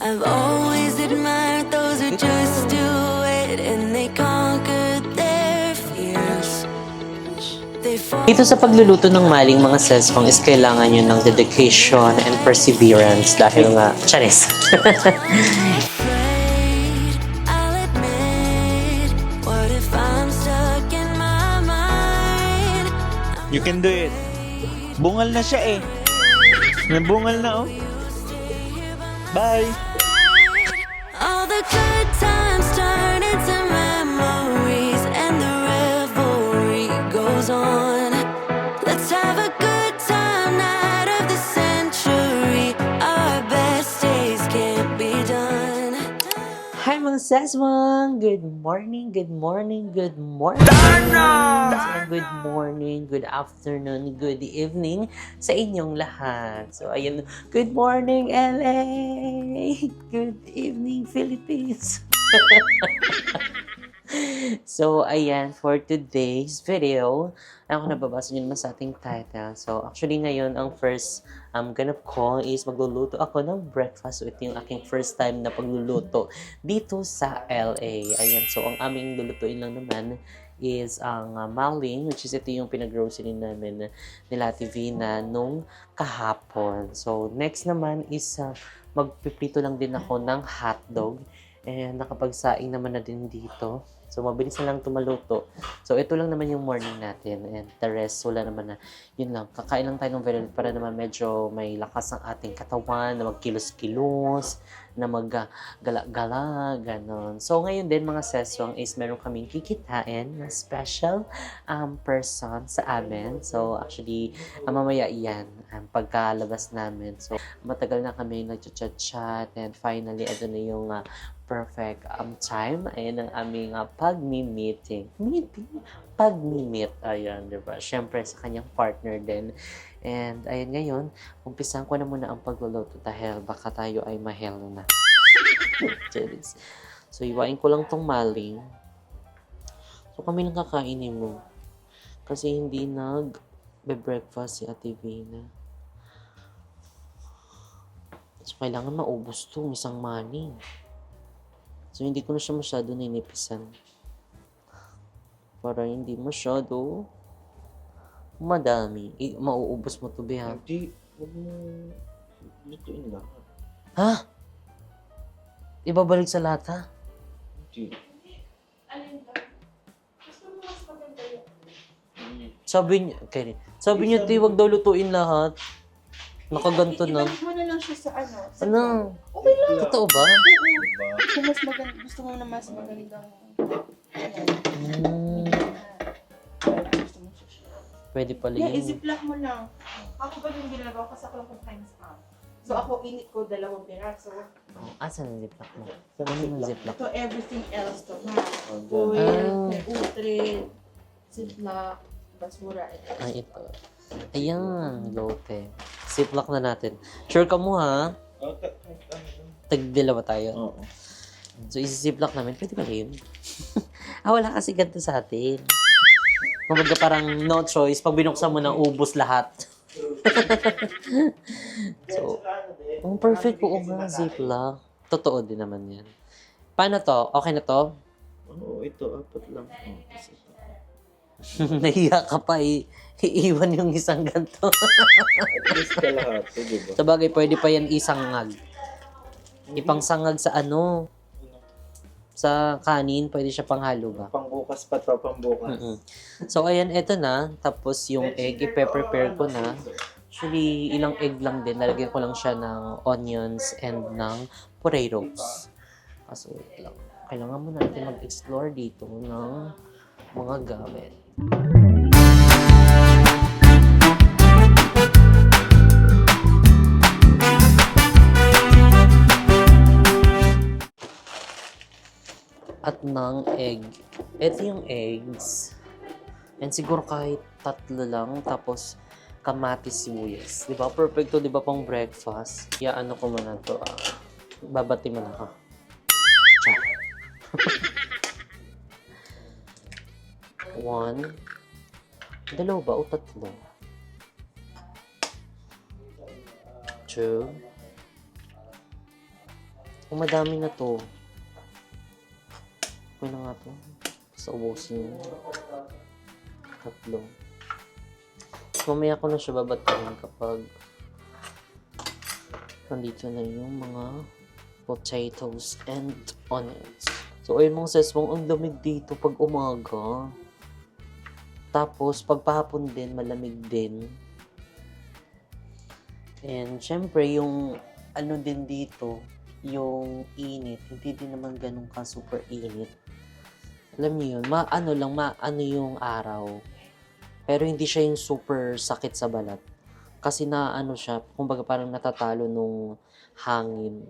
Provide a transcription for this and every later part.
I've always admired those who just do it and they conquer their fears. They fall Dito sa pagluluto ng maling mga sesong is kailangan nyo ng dedication and perseverance dahil nga, charis. afraid. I'll admit, what if I'm stuck in my mind? You can do it. Bungal na siya eh. Nabungal na oh. Bye! All the good times turn into memories and the revelry goes on. Let's have a good time, night of the century. Our best days can't be done. Hi mga seswang! Good morning, good morning, good morning! Good morning, good afternoon, good evening sa inyong lahat. So, ayun, good morning LA! Good evening Philippines! So, ayan, for today's video, ako nababasa nyo naman sa ating title. So, actually ngayon, ang first ganap ko is magluluto ako ng breakfast. So, ito yung aking first time na pagluluto dito sa LA. Ayan, so ang aming lulutuin lang naman is ang maling, which is ito yung pinag-grocery namin nila TV na nung kahapon. So, next naman is magpiprito lang din ako ng hotdog. And nakapagsaing naman na din dito. So, mabilis na lang tumaluto. So, ito lang naman yung morning natin. And the rest, wala naman na. Yun lang. Kakain lang tayo ng very para naman medyo may lakas ang ating katawan, na magkilos-kilos, na maggala-gala, ganon. So, ngayon din mga seswang is meron kaming kikitain na special person sa amin. So, actually, mamaya iyan pagkalabas namin. So, matagal na kami nag-chat-chat and finally, ito na yung perfect time. Ayan ang aming pag-meeting. Pag-meet. Ayan, diba? Siyempre, sa kanyang partner din. And, ayan ngayon, umpisan ko na muna ang pagluluto dahil baka tayo ay mahel na. So, iwain ko lang tong maling. So, kami lang kakainin mo. Kasi hindi nag-breakfast si Ate Vina. So, kailangan maubos tong isang maling. So, hindi ko na siya masyado ninipisan. Para hindi masyado madami. Mauubos mo to, Beha. Hindi. Huwag mo lutuin lang. Ha? Ibabalik sa lata? Hindi. Sabi niya, ti, wag daw lutuin lahat. Nakaganto na. Ibalik mo na lang siya sa ano. Sa Ano? Okay lang. Totoo ba? Kung mas maganda, gusto mo na mas magandang Hmm, gusto mo siya. pwede pala Yeah, yun. i-ziplock mo lang. Ako ba yung ginagawa kasi ako lang times up. So ako init ko 2 piraso. Oh, asan ang ziplock mo? Saan yung ziplock? Ito everything else to ha. Oh, Foil, Ah. may utrid, ziplock, basura. Ay, ito. Ayan, lote. Ziplock na natin. Sure ka mo, ha? Tagdilawa tayo. Oo. So, isi-ziplock namin. Pwede ba yun? Wala kasi ganito sa atin. Kumbaga parang no choice. Pag binuksan mo na, ubos lahat. So, ang perfect po nga, ziplock. Totoo din naman yan. Paano to? Okay na to? Oo, ito. 4 lang. Nahiya ka pa iiwan yung isang ganito. At least kalahati, di ba? Sa bagay, pwede pa yan isangag. Ipangsangag sa ano? Sa kanin, pwede siya panghalo ba? Pangbukas pa to, pambukas. Mm-mm. So, ayan, eto na. Tapos, yung egg, i-prepare ko na. Actually, ilang egg lang din. Nalagyan ko lang siya ng onions and ng potatoes. Kaso, wait lang. Kailangan mo natin mag-explore dito ng mga gamit. At ng egg. Ito yung eggs. And siguro kahit 3 lang. Tapos, kamatis sibuyas. Diba? Perfecto, diba pang breakfast? Ano ko muna to. Babati mo na ka. Char. 1. 2 ba o 3? 2. Kung madami na to, okay na nga to. Basta ubusin yung 3. Mamaya ko na siya babatayin kapag nandito na yung mga potatoes and onions. So, ayun mga seswang, ang lamig dito pag umaga. Tapos, pag pahapon din, malamig din. And, syempre, yung ano din dito, yung init, hindi din naman ganun ka super init. Alam niyo yun, maano yung araw. Pero hindi siya yung super sakit sa balat. Kasi na ano siya, kumbaga parang natatalo nung hangin.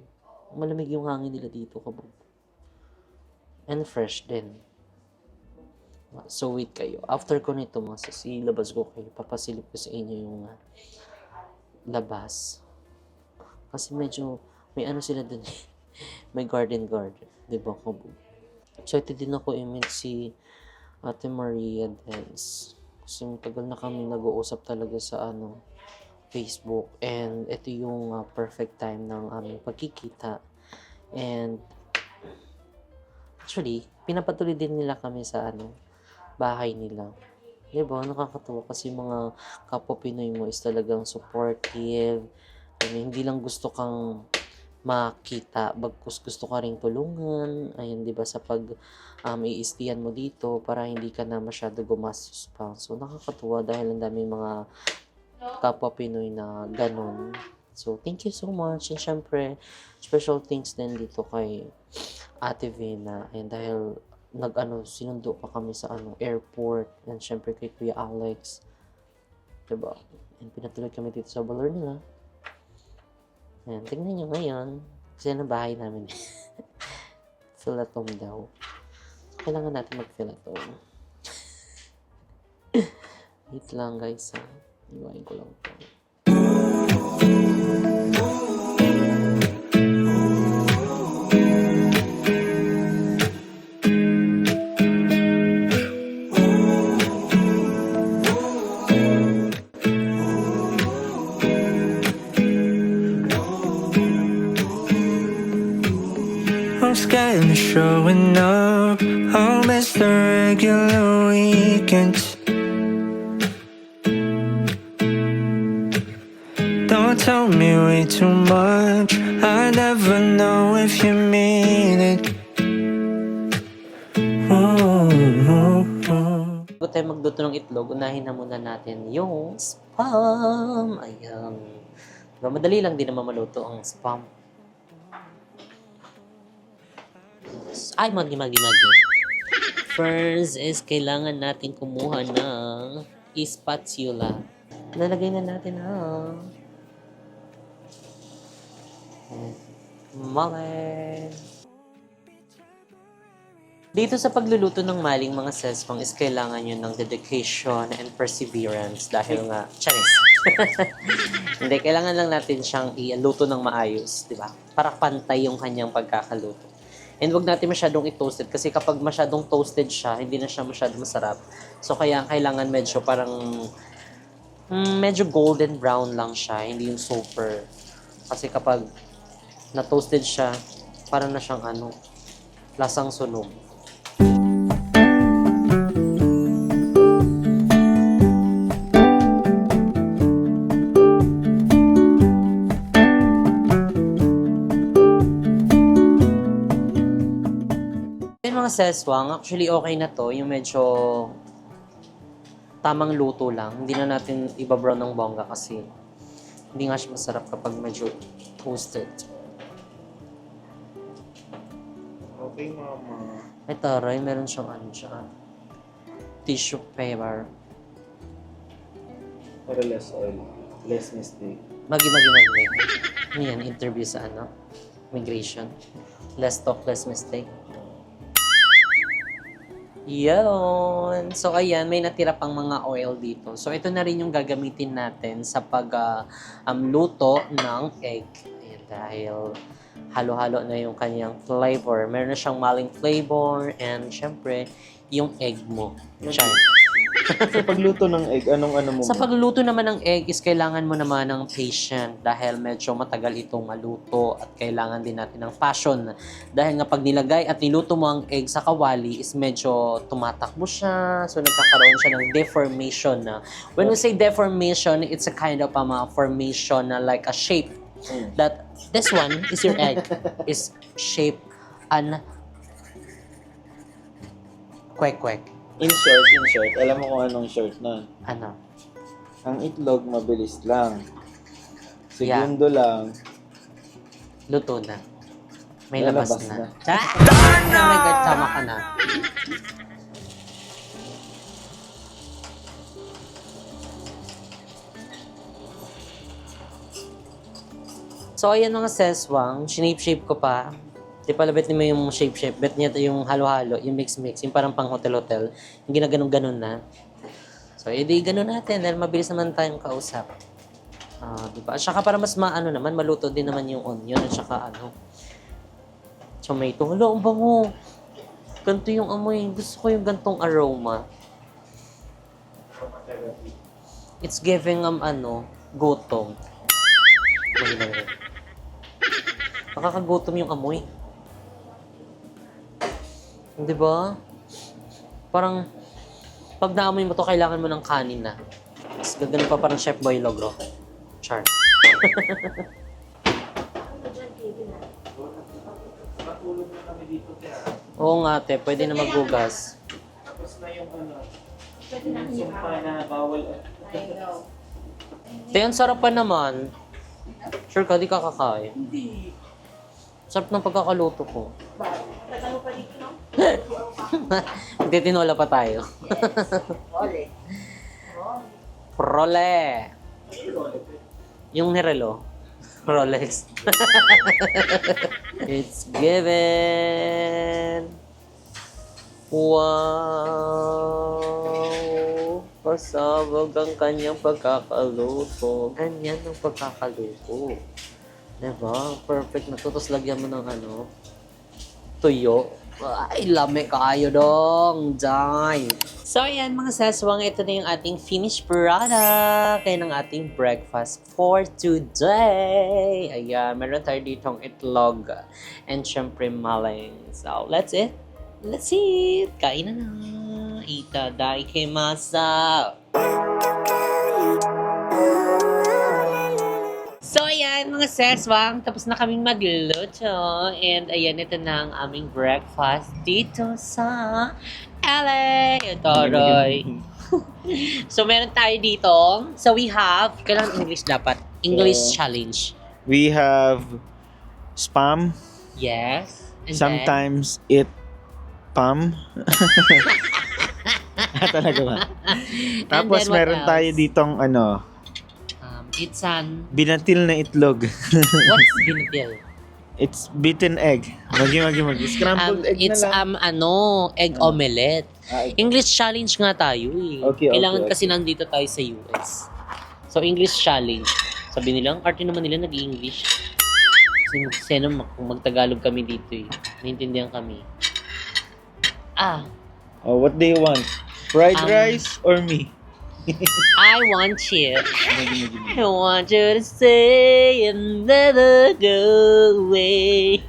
Malamig yung hangin nila dito, kabog. And fresh din. So wait kayo. After ko nito, mga sasi, labas ko kayo. Papasilip ko sa inyo yung labas. Kasi medyo, may ano sila dun. May garden. Diba, kabog? So ito din ako i-meet si Ate Maria Dance. Kasi tagal na kami nag-uusap talaga sa Facebook. And ito yung perfect time ng aming pagkikita. And actually, pinapatuloy din nila kami sa bahay nila. Diba? Nakakatuwa kasi mga kapwa Pinoy mo is talagang supportive. Hindi lang gusto kang makita, bagkus gusto ka ring tulungan. Ayun, diba, sa pag iistihan mo dito para hindi ka na masyado gumastos pa. So, nakakatuwa dahil ang daming mga kapwa Pinoy na ganun. So, thank you so much. And syempre, special thanks din dito kay Ate Vina. And dahil sinundo pa kami sa airport. And syempre kay Kuya Alex. Diba? And pinatuloy kami dito sa balor nila. Ayan, tingnan nyo ngayon. Kasi yan ang bahay namin. Filatom daw. Kailangan natin mag-filatom. Wait lang guys ha. Iwain ko lang ito. I'm scared of showing up. I'll miss the regular weekends. Don't tell me way too much. I never know if you mean it. Bago tayo magluto ng itlog, unahin na muna natin yung spam. Ayan. Diba, madali lang din naman maluto ang spam. Ay, magi. First is kailangan natin kumuha ng spatula. Nalagay na natin mali. Dito sa pagluluto ng maling mga seswang is kailangan nyo ng dedication and perseverance dahil nga, charis. Hindi, kailangan lang natin siyang iluto ng maayos, di ba? Para pantay yung kanyang pagkakaluto. And wag natin masyadong i-toasted kasi kapag masyadong toasted siya, hindi na siya masyadong masarap. So kaya kailangan medyo parang medyo golden brown lang siya, hindi yung super. Kasi kapag na-toasted siya, parang na siyang lasang sunog. Seswang, actually okay na to, yung medyo tamang luto lang. Hindi na natin ibabrown ng bongga kasi hindi nga siya masarap kapag medyo toasted. Okay, mama. Ay taray, meron siyang tissue paper. Para less oil. Less mistake. Magi. Ano yan, interview sa migration. Less talk, less mistake. Yun. So, ayan, may natira pang mga oil dito. So, ito na rin yung gagamitin natin sa pag-luto ng egg. Ayan, dahil halo-halo na yung kanyang flavor. Meron na siyang maling flavor and, syempre, yung egg mo. Char. Sa pagluto ng egg, anong mo? Sa pagluluto naman ng egg is kailangan mo naman ng patient dahil medyo matagal itong maluto at kailangan din natin ng passion. Dahil nga pag nilagay at niluto mo ang egg sa kawali is medyo tumatakbo siya, so nagkakaroon siya ng deformation na. When we say deformation, it's a kind of formation na like a shape. That this one is your egg is shape an kwek-kwek. In short, alam mo kung anong short nun? Ano? Ang itlog, mabilis lang. Segundo lang. Luto na. May Lalabas labas na. na. Oh my God, tama ka na. So, ayan mga seswang, shinape-shape ko pa. Di pala bet mo yung shape-shape, bet niya yung halo-halo, yung mix-mix, yung parang pang hotel-hotel, yung ginaganon-ganon na. So, edi ganon natin dahil mabilis naman tayong kausap. Diba? At saka para mas maano naman, maluto din naman yung onion at saka tomato. Hala, ang bango. Ganito yung amoy. Gusto ko yung gantong aroma. It's giving gutom. Nakakagutom yung amoy. Di ba? Parang, pag naamoy mo to, kailangan mo ng kanin na. Mas gagano pa parang Chef Boy Logro. Char. Oo nga, te. Pwede na maghugas. Tapos na yung yung sumpa na bawal. Te, ang sarap pa naman. Sure ka, di ka kakain? Hindi. Sarap ng pagkakaluto ko. Tagal pa dito, no? Magtitinola pa tayo. Ole. Prole. Yung nirelo. Rolex. It's given. Wow. Pasabog ang kanyang pagkakaluto. Ganyan ang pagkakaluto. Diba? Perfect na to. Tapos lagyan mo ng tuyo. Ay, lami kaayo dong. Dai. So, ayan mga seswang. Ito na yung ating finished product. Kaya ng ating breakfast for today. Ayan, meron tayo ditong itlog. And syempre maling. So, let's eat. Let's eat. Kain na na. Itadaikimasa. So, ayan mga seswang, tapos na kaming magluto. And ayan, ito na ang aming breakfast dito sa LA. Ito, Roy. So, meron tayo dito. So, we have, kailangan English dapat. English challenge. We have spam. Yes. And Sometimes it pam. Talaga ba? Tapos then what meron else? tayo ditong it's an, binatil na itlog. what's binatil? It's beaten egg. Magi. Scrambled egg It's na lang. egg omelette. Egg. English challenge nga tayo eh. Okay, Kailangan okay. kasi nandito tayo sa US. So, English challenge. Sabi nila, ang arte naman nila nag-English. Kasi kung mag-Tagalog kami dito eh. Naintindihan kami. Oh, what do you want? Fried rice or me? I want you. I want you to stay and never go away.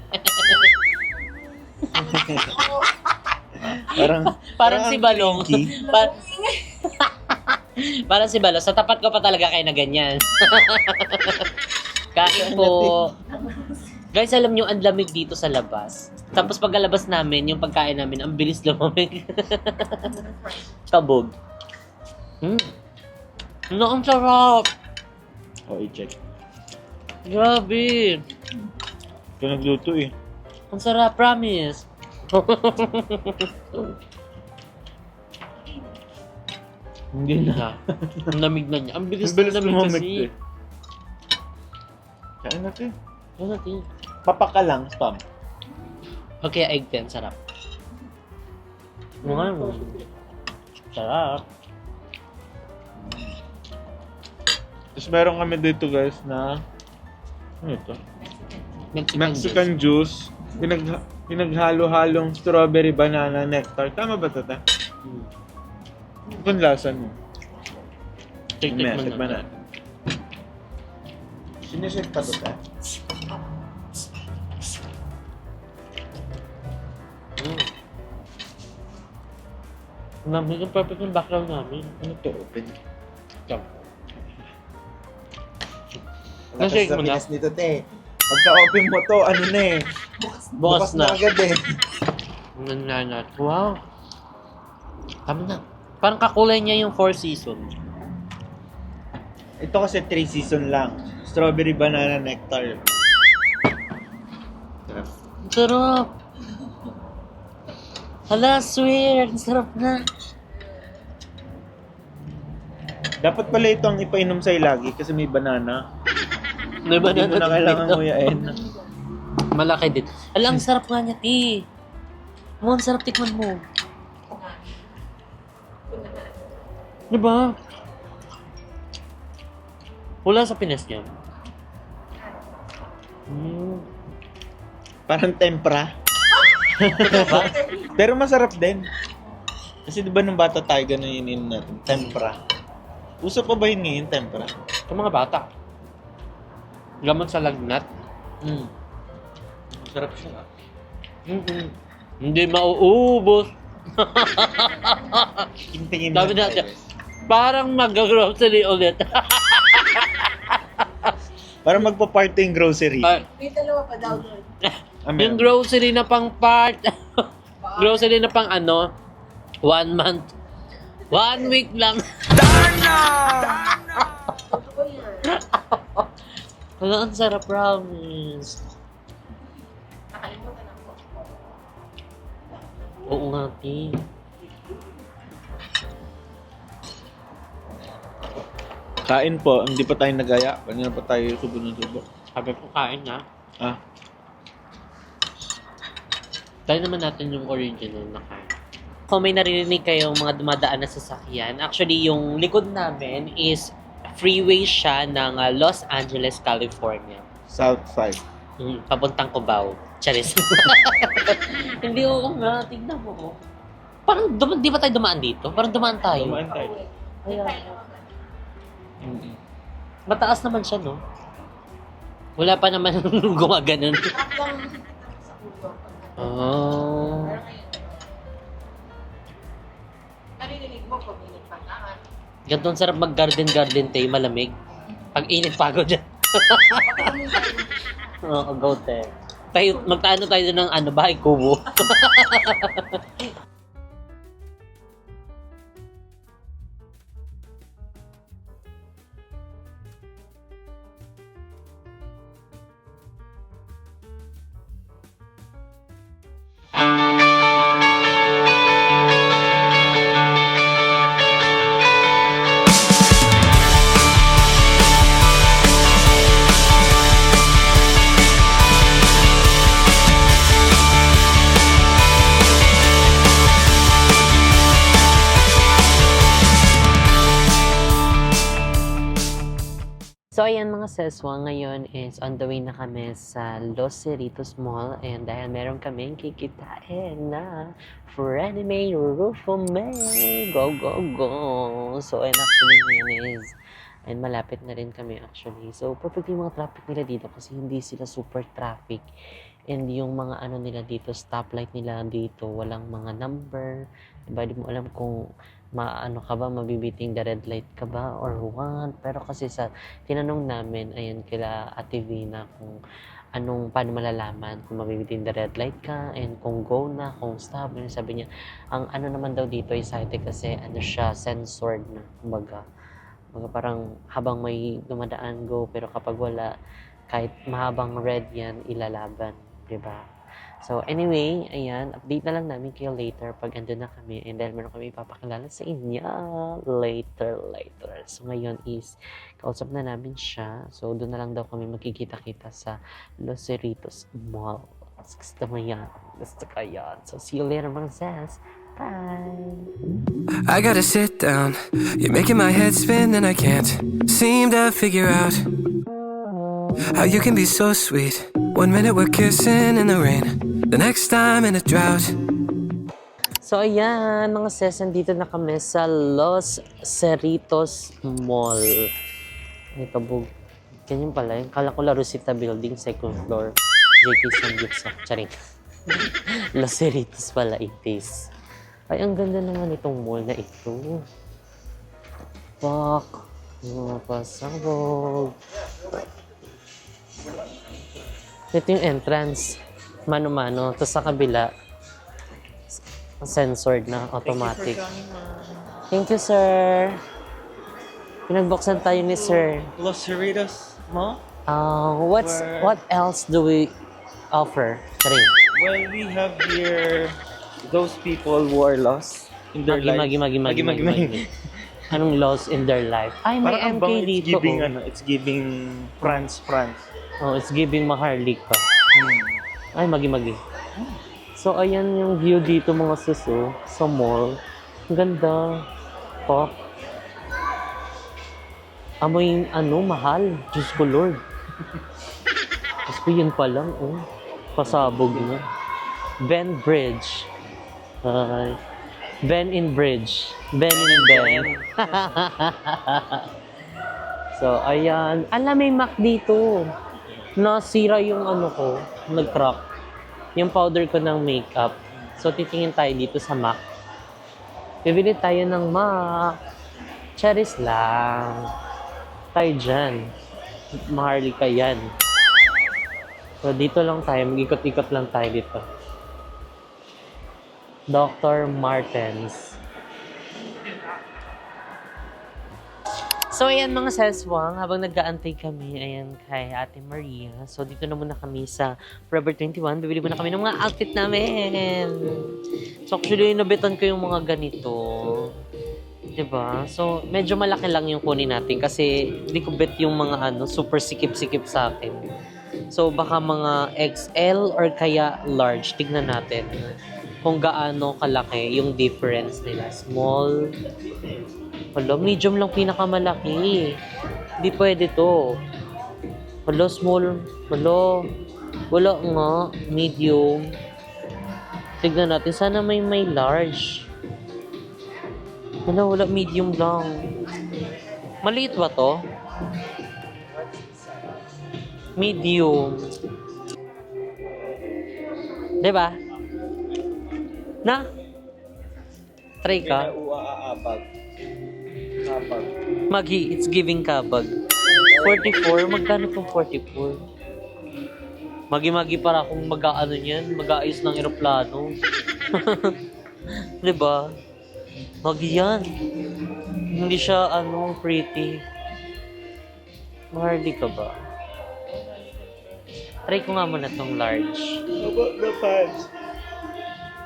Parang si Balong. Parang si Balong. Sa tapat ko pa talaga kayo na ganyan. Kain po. Guys, alam nyo, ang lamig dito sa labas. Tapos pagkalabas namin, yung pagkain namin, ang bilis lumamig. Kabog. Ang sarap. Oh, i-check. Grabe. Ito nagluto eh. Ang sarap, promise. Hindi na. Ang lamig na niya. Ang bilis Ang bilis na lamig lumamig kasi. eh. Kain natin. Ano natin? Papaka lang, spam. Okay, egg ten. Sarap. Sarap. Tapos meron kami dito guys na ano ito? Mexican Mexican juice. Pinaghalo-halong strawberry banana nectar. Tama ba ito? juice. Kung lasa mo. Tikman Tikman na. na. Sinisip pa to, ta? Namin yung perfect yung background namin. Ano to? Open? Nasa Lakas mo sa na? Pinas nito, te. Pagka-open mo to, ano na eh. Bukas na. agad eh. Nananat. Wow. Tama na. Parang kakulay niya yung 4 season. Ito kasi 3 season lang. Strawberry banana nectar. Sarap. Ang sarap. Hala, swear. Ang sarap na. Dapat pala ito ang ipainom sa'yo lagi kasi may banana. May Hindi mo na kailangan nguyain. Malaki din. Hala, ang sarap nga niya, ti. Ang sarap, tikman mo. Diba? Wala sa Pinas niya. Parang tempra. Pero masarap din. Kasi di ba nung bata tayo ganun yun natin? Tempra. Uso pa ba yun ngayon, tempra? Sa mga bata. Gamot sa lagnat. Masarap siya. Hindi mauubos. Tingin Sabi natin, parang mag-grocery ulit. Parang magpa-party yung grocery. May dalawa pa daw doon. Yung grocery na pang part. Grocery na pang ano, 1 month. 1 week lang. Totoo yan. Wala, ang sarap, promise. Nakalimutan ako. Oo nga, ti. Kain po, hindi pa tayo nagaya. Kanina pa tayo subo ng subo. Sabi ko, kain na. Ah, Try naman natin yung original na kain. Kung may narinig kayong mga dumadaan na sasakyan, actually yung likod namin is freeway siya ng Los Angeles, California. South 5. Papuntang Cubao. Charis. Hindi, oo nga. Tignan mo. Parang, di ba tayo dumaan dito? Parang dumaan tayo. Dumaan tayo. Kaya, mataas naman siya, no? Wala pa naman gumaganon. Hanggang sa ulo. Oh. Pero ngayon, naririnig mo pag init pagkaan. Ganito ang sarap mag-garden tayo, malamig. Pag init pagod dyan. Oo, go te. Tayo, magtaano tayo ng ano, bahay kubo. So, ayan mga seswa, ngayon is on the way na kami sa Los Cerritos Mall and dahil meron kaming kikitain na Freddie Mae Rufo May. Go, go, go! So, and actually ngayon is and malapit na rin kami actually. So, perfect yung mga traffic nila dito kasi hindi sila super traffic. And yung mga ano nila dito, stoplight nila dito, walang mga number. Diba, di mo alam kung maano ka ba, mabibiting the red light ka ba or what. Pero kasi sa tinanong namin, ayan kila Ate Vina kung paano malalaman kung mabibiting the red light ka and kung go na, kung stop. And sabi niya, ang ano naman daw dito ay site kasi ano siya, censored na. Kumbaga parang habang may dumadaan go, pero kapag wala, kahit mahabang red yan, ilalaban. Diba? So, anyway, ayan, update na lang namin kayo later pag andun na kami and dahil meron kami ipapakilala sa inyo later. So, ngayon is, kausap na namin siya. So, doon na lang daw kami magkikita-kita sa Los Cerritos Mall. Gusto mo yan. Gusto ka yan. So, see you later mga sis. Bye! I gotta sit down. You're making my head spin and I can't seem to figure out how you can be so sweet. 1 minute we're kissing in the rain, the next time in a drought. So, ayan, mga sis, dito na kami sa Los Cerritos Mall. Ay, kabog. Ganyan pala. Kala ko La Rosita Building, second floor. JK Samgyupsal. Charing. Los Cerritos pala, itis. Ay, ang ganda naman itong mall na ito. Fuck. Mga pasabog. Ito yung entrance. Mano-mano. Tapos sa kabila, censored na, automatic. Thank you, sir. Pinagbuksan tayo ni sir. Los Cerritos Mall? What else do we offer? Three. Well, we have here those people who are lost in their lives. Magi. Anong lost in their life? Ay, may Parang MK bang it's dito. giving, Oh. it's giving France. Oh, it's giving Maharlika. Ay, magi. So, ayan yung view dito mga suso sa mall. Ang ganda. Pop. Amoy, mahal. Diyos ko, Lord. Diyos ko, yun pa lang, oh. Pasabog na. Ben Bridge. Ben in Bridge. Ben in Ben. So, ayan. Alam, may Mac dito. Nasira yung ko. Nag-crack. Yung powder ko ng makeup. So, titingin tayo dito sa MAC. Bibili tayo ng MAC. Cherries lang. Tayo dyan. Maharlika yan. So, dito lang tayo. Mag-ikot-ikot lang tayo dito. Dr. Martens. So, ayan mga seswang, habang nag-aantay kami, ayan, kay Ate Maria. So, dito na muna kami sa Forever 21. Bibili muna kami ng mga outfit namin. So, actually, inabitan ko yung mga ganito. Diba? So, medyo malaki lang yung kunin natin kasi hindi ko bet yung mga super sikip-sikip sa akin. So, baka mga XL or kaya large. Tignan natin kung gaano kalaki yung difference nila. Small. Wala, medium lang pinakamalaki. Hindi pwede to. Wala, small. Wala nga. Medium. Tignan natin. Sana may large. Wala, medium lang. Maliit ba to? Medium. Diba? Na? Try ka? Magi, it's giving kabag. 44? Magkano pong 44? Magi para akong mag-aano niyan, mag-aayos ng eroplano. Diba? Magi yan. Hindi siya, pretty. Maharli ka ba? Try ko nga muna tong large. How about the pants?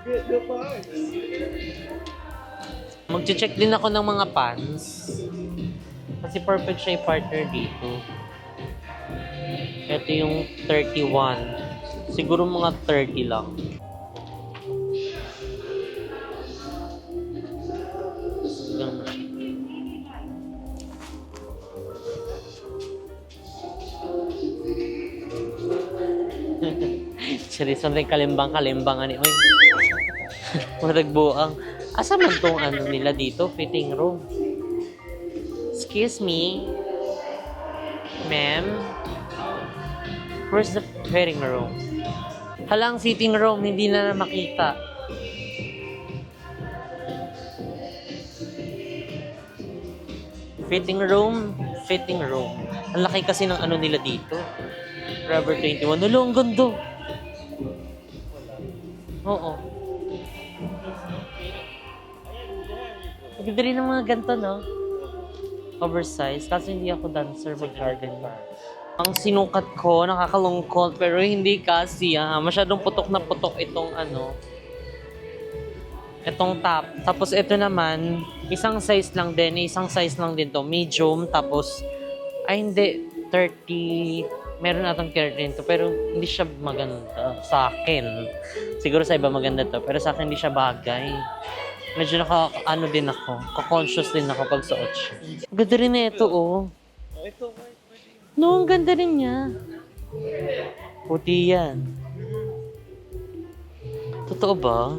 Get the pants. Mag-check din ako ng mga pants. Kasi perfect siya i-partner dito. Ito yung 31. Siguro mga 30 lang. Ganun. Seryoso rin kalimbang-kalimbangan ni Oy. Maragbuang. Asa man tong nila dito? Fitting room. Excuse me. Ma'am? Where's the fitting room? Halang fitting room, hindi na makita. Fitting room. Ang laki kasi ng nila dito. Forever 21. Nulo, ang ganda. Oo. Maganda rin ng mga ganito, no? Oversized. Kasi hindi ako dancer, mag-garden. Ang sinukat ko, nakakalungkot, pero hindi kasi, masyadong putok na putok itong itong top. Tapos ito naman, isang size lang din to, medium, tapos, hindi, 30, meron atang 30 to, pero hindi siya maganda sa akin. Siguro sa iba maganda to, pero sa akin hindi siya bagay. Medyo din ako, ka-conscious din ako pag suot siya. Ganda rin na ito, oh. Ito, No, ang ganda rin niya. Puti yan. Totoo ba?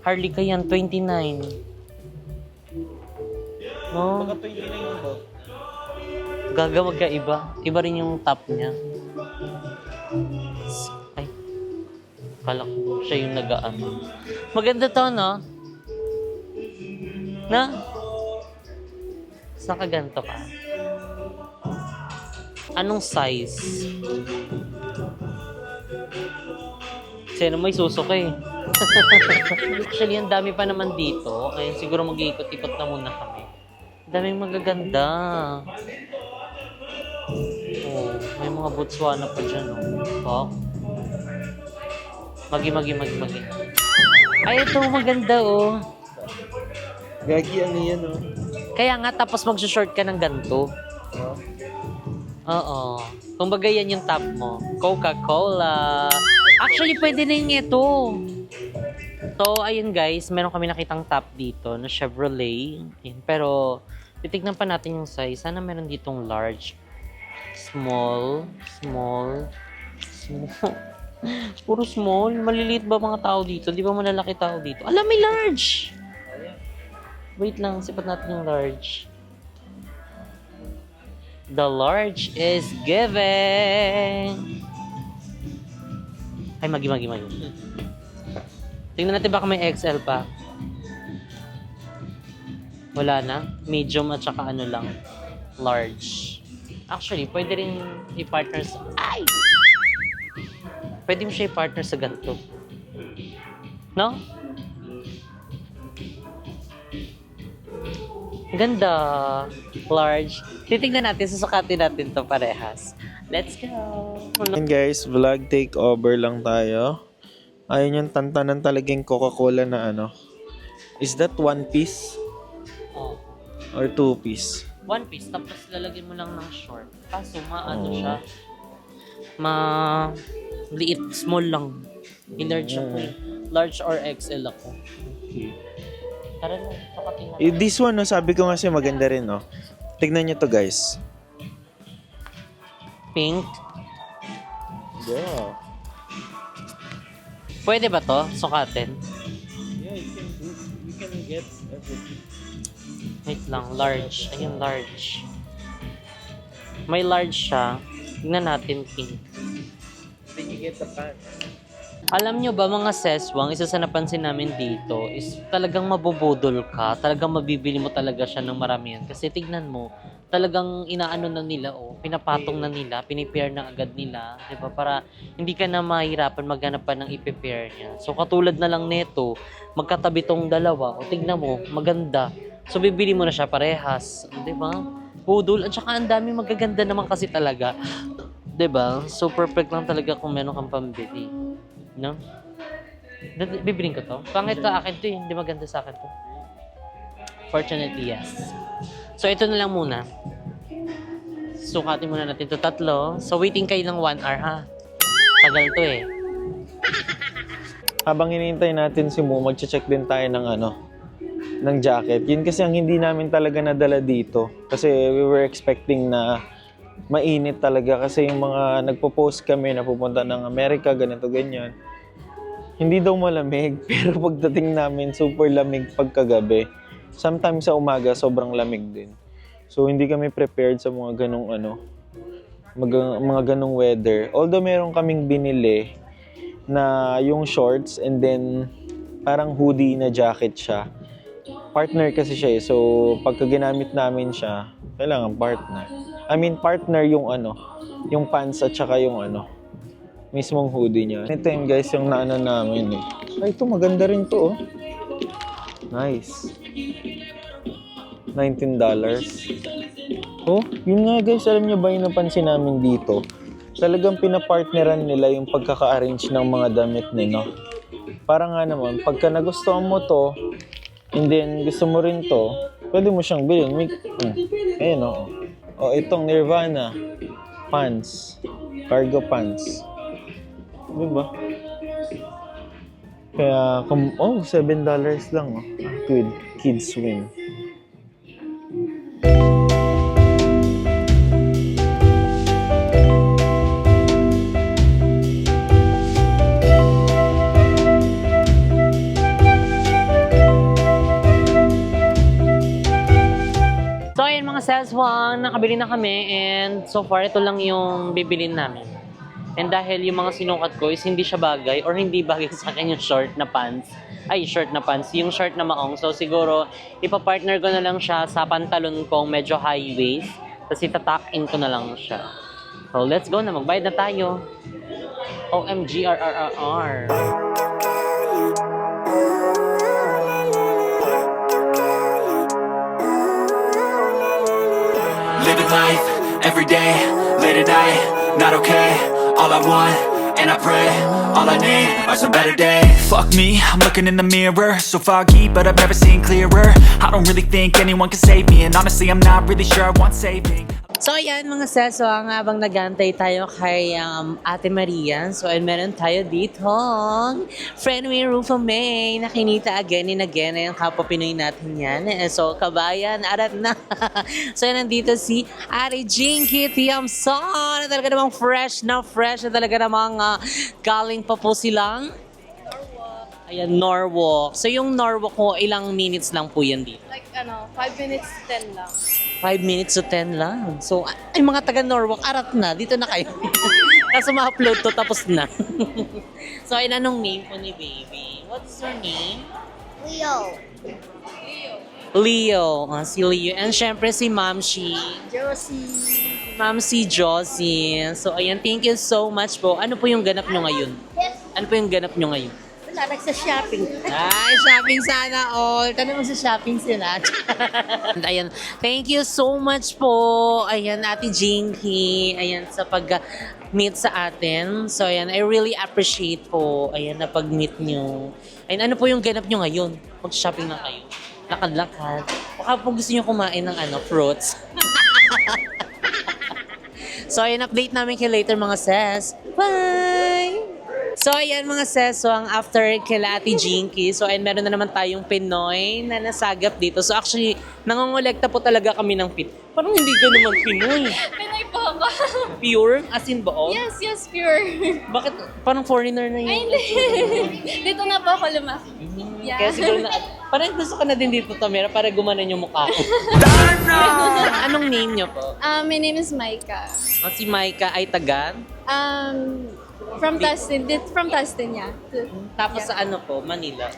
Harley ka yan, 29. No? Baka 29 yung bag. Gaga magkaiba. Iba rin yung top niya. Ay. Kala ko siya yung nag-aano. Maganda to, no? Na? Saan ka ganito ka? Anong size? Sino may susok eh. Actually, ang dami pa naman dito. Kaya siguro mag-iikot-ikot na muna kami. Daming magaganda. Oh, may mga Botswana pa dyan, oh. Magi. Ay, ito, maganda, oh. Gagi, ano yan, oh? Kaya nga, tapos mag-short ka ng ganito. Oo. Kumbaga yan yung top mo. Coca-Cola. Actually, pwede na yung ito. So, ayun guys, meron kami nakitang top dito na Chevrolet. Ayan, pero, titignan pa natin yung size. Sana meron ditong large. Small. Puro small. Maliliit ba mga tao dito? Di ba malalaki tao dito? Alam, may large! Wait lang, sipat natin yung large. The large is given! Ay, magi. Tingnan natin baka may XL pa. Wala na. Medium at saka ano lang. Large. Actually, pwede rin i-partner sa... Ay! Pwede mo siya i-partner sa ganito. No? Ganda. Large. Titignan natin, susukatin natin to parehas. Let's go! And guys, vlog takeover lang tayo. Ayun yung tantanan talagang Coca-Cola na ano. Is that 1 piece? Oh. Or 2 piece? 1 piece, tapos lalagyan mo lang ng short. Kaso, maano Oh. siya. Liit, small lang. I-large ako eh. Large or XL ako. Tara na, sukatin na. This one, no, sabi ko kasi maganda rin, no. Tignan nyo to, guys. Pink. Yeah. Pwede ba to? Sukatin? Yeah, you can get everything. Wait lang, large. Ayun, large. May large siya. Tignan natin pink. Then you get the pants. Alam nyo ba mga seswang, isa sa napansin namin dito is talagang mabubudol ka. Talagang mabibili mo talaga siya ng maramihan. Kasi tignan mo, talagang inaano na nila, pinapatong na nila, pinipair na agad nila. Diba? Para hindi ka na mahirapan maghanap pa ng ipipair niya. So katulad na lang neto, magkatabi tong dalawa. O tignan mo, maganda. So bibili mo na siya parehas. Diba? Budol. At saka ang dami magaganda naman kasi talaga. Diba? So perfect lang talaga kung meron kang pambili. No? Bibiling ko to. Pangit sa akin to eh. Hindi maganda sa akin to. Fortunately, yes. So, ito na lang muna. Sukatin muna natin to 3. So, waiting kayo ng 1 hour, ha? Tagal to eh. Habang hinihintay natin si Mo, mag-check din tayo ng ng jacket. Yun kasi ang hindi namin talaga nadala dito. Kasi we were expecting na mainit talaga kasi yung mga nagpo-post kami na pupunta ng Amerika, ganito, ganyan. Hindi daw malamig, pero pagdating namin, super lamig pagkagabi. Sometimes sa umaga, sobrang lamig din. So, hindi kami prepared sa mga ganong mga ganong weather. Although meron kaming binili na yung shorts and then parang hoodie na jacket siya. Partner kasi siya eh. So, pagka ginamit namin siya, kailangan partner. Partner yung yung pants at saka yung mismong hoodie niya. Ito yun guys, yung naano namin eh. Ay, ito maganda rin to oh. Nice. $19. Oh, yun nga guys, alam niyo ba yung napansin namin dito? Talagang pinapartneran nila yung pagkaka-arrange ng mga damit nila. Para nga naman, pagka nagustuhan mo to, and then gusto mo rin to, pwede mo siyang bilhin. Ayan oh. O, itong Nirvana pants. Cargo pants. Diba? Kaya, $7 lang oh. With kids swim. seswang, nakabili na kami and so far ito lang yung bibilin namin. And dahil yung mga sinukat ko is hindi siya bagay or hindi bagay sa akin yung short na pants. Yung short na maong. So siguro, ipapartner ko na lang siya sa pantalon kong medyo high waist. Tapos itatack-in ko na lang siya. So let's go na, magbayad na tayo. OMG, RRRR. Living life, every day, late at night, not okay. All I want, and I pray, all I need are some better days. Fuck me, I'm looking in the mirror, so foggy, but I've never seen clearer. I don't really think anyone can save me, and honestly I'm not really sure I want saving. So ayan mga seso, habang nagantay tayo kay Ate Maria. So and meron tayo dito friend ni Rufa May, nakinita again and again. Ayan, kapwa Pinoy natin yan. So kabayan, arat na. So yan, nandito si Ate Jinky Tiamson. Talaga namang fresh na talaga namang galing pa po silang Ayan, Norwalk. So yung Norwalk ko, ilang minutes lang po yan dito? Like 5 minutes to 10 lang. 5 minutes to 10 lang. So, ay mga taga Norwalk, arat na. Dito na kayo. Kasi ma-upload to, tapos na. So, ay anong name po ni baby? What's your name? Leo. Leo. Si Leo. And syempre si Mamshi. Josie. Mamsi Josie. So, ayan, thank you so much po. Ano po yung ganap nyo ngayon? Ano po yung ganap nyo ngayon? Wala, nagsa-shopping. Ay, shopping sana all. Tanong mo sa shopping sila. And ayan, thank you so much po. Ayan, Ate Jinky. Ayan, sa pag-meet sa atin. So, ayan, I really appreciate po. Ayan, na pag-meet nyo. Ayan, ano po yung ganap nyo ngayon? Mag-shopping na kayo. Lakad-lakad. Baka po gusto nyo kumain ng fruits. So, ayan, update namin kayo later mga ses. Bye! So, ayan mga ses, so ang after kila Ate Jinky, so ayan, meron na naman tayong Pinoy na nasagap dito. So actually, nangongolekta po talaga kami ng pit. Parang hindi ka naman Pinoy. Pinoy po ako. Pure? As in ba? Yes, pure. Bakit parang foreigner na yun? Ay, hindi. Dito na po ako lumaki. Yeah. Kaya siguro na, parang gusto ko na din dito, Tamara, para gumanan yung mukha ko. Anong name niyo po? My name is Maika. Si Maika ay taga? From Tustin. From Tustin, yeah. Tapos sa ano po? Manila?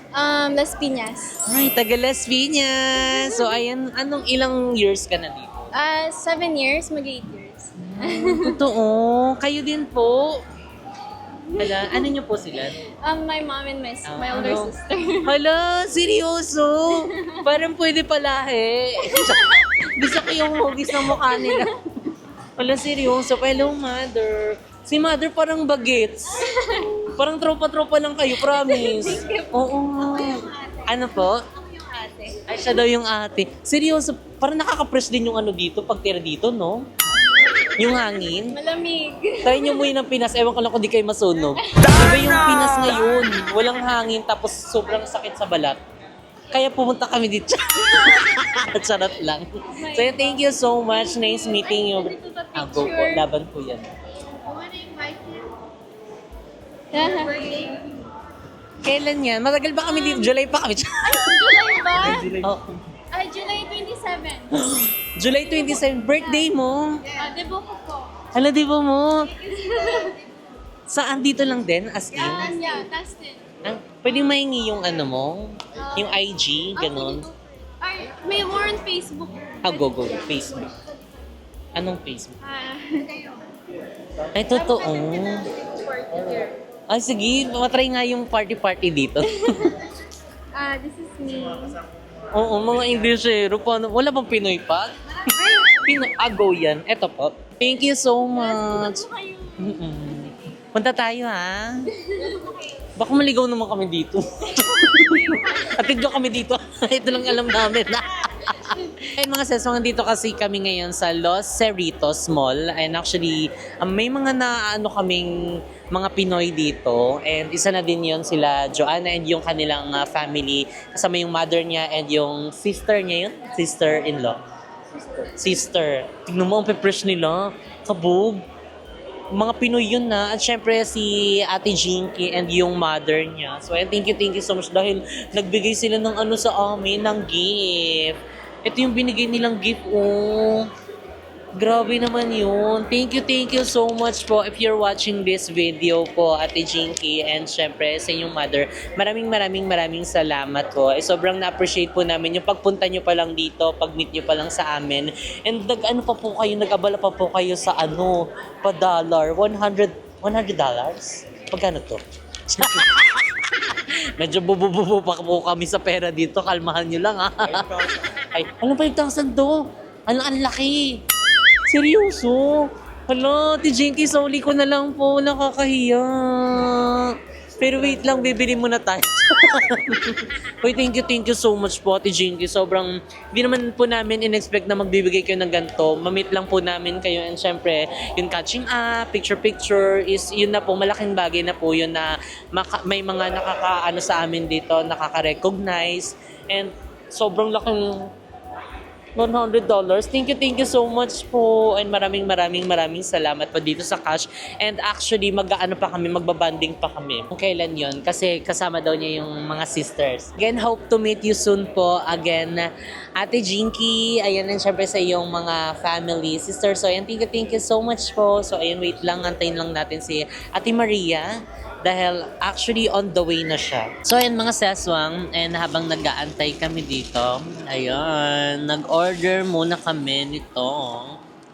Las Piñas. Ay, taga Las Piñas. So, ayan, ilang years ka na dito? 7 years, mag-8 years. Totoo. Kayo din po. Hala, ano niyo po sila? My mom and my older sister. Hala, seryoso? Parang pwede palahi. Gusto ko yung hugis ng mukha nila. Hala, seryoso. Hello, mother. Si mother parang bagets. Parang tropa-tropa lang kayo, promise. Oo. Ano po? Ay, siya daw yung ate. Seryoso, parang nakaka-press din yung dito, pag tira dito, no? Yung hangin. Malamig. Tayo nyo mo yun ng Pinas, ewan ko lang kung di kayo masunog. Iba yung Pinas ngayon, walang hangin, tapos sobrang sakit sa balat. Kaya pumunta kami dito. Charot lang. So, thank you so much. Nice meeting you. Go po, laban po yan. Kailan yan? Matagal ba kami dito? July pa kami. July ba? Oh. July 27. July 27, birthday mo. Debo ko po. Hala, di ba mo? Saan dito lang din? As in? Yeah, Tustin. Pwede mahingi yung mo? Yung IG, ganun. May more on Facebook. Go. Facebook. Anong Facebook? Ay, totoo. Ay, sige, matry nga yung party-party dito. This is me. Oo, mga Englishero. Wala bang Pinoy pa? Pinoy. Go yan. Eto po. Thank you so much. Punta tayo, ha? Baka maligaw naman kami dito. Atid ko kami dito. Ito lang alam namin. Ayun mga ses, dito kasi kami ngayon sa Los Cerritos Mall. And actually, may mga kaming mga Pinoy dito. And isa na din yon sila Joanna and yung kanilang family. Kasama yung mother niya and yung sister niya yun. Sister-in-law. Sister. Tignan mo ang pepresh nila. Kabog. Mga Pinoy yun na. At syempre si Ate Jinky and yung mother niya. So thank you so much dahil nagbigay sila ng sa amin, ng gift. Ito yung binigay nilang gift, oh. Grabe naman yun. Thank you so much po if you're watching this video po, Ate Jinky, and syempre sa inyong mother. Maraming salamat po. Sobrang na-appreciate po namin yung pagpunta nyo pa lang dito, pag-meet nyo pa lang sa amin. And nag-abala pa po kayo sa pa-dollar. $100? Pagkano to? Medyo bubububu pa po kami sa pera dito. Kalmahan nyo lang, ha? Ay, 5,000 to? Ang laki. Seryoso? Hala, Jinky, sauli ko na lang po. Nakakahiya. Pero wait lang, bibili muna tayo. Uy, thank you so much po, Ate Jinky. Sobrang, hindi naman po namin in-expect na magbibigay kayo ng ganito. Mamit lang po namin kayo. And syempre, yung catching up, picture is, yun na po, malaking bagay na po yun na may mga nakakaano sa amin dito, nakaka-recognize. And sobrang laking $100. Thank you so much po. And maraming salamat po dito sa Cash. And actually, magbabanding pa kami. Kung kailan yon kasi kasama daw niya yung mga sisters. Again, hope to meet you soon po. Again, Ate Jinky, ayan and syempre sa iyong mga family, sisters. So, ayan, thank you so much po. So, ayan, wait lang, antayin lang natin si Ate Maria. Dahil actually on the way na siya. So ayan mga seswang, and habang nag-aantay kami dito, ayun, nag-order muna kami nito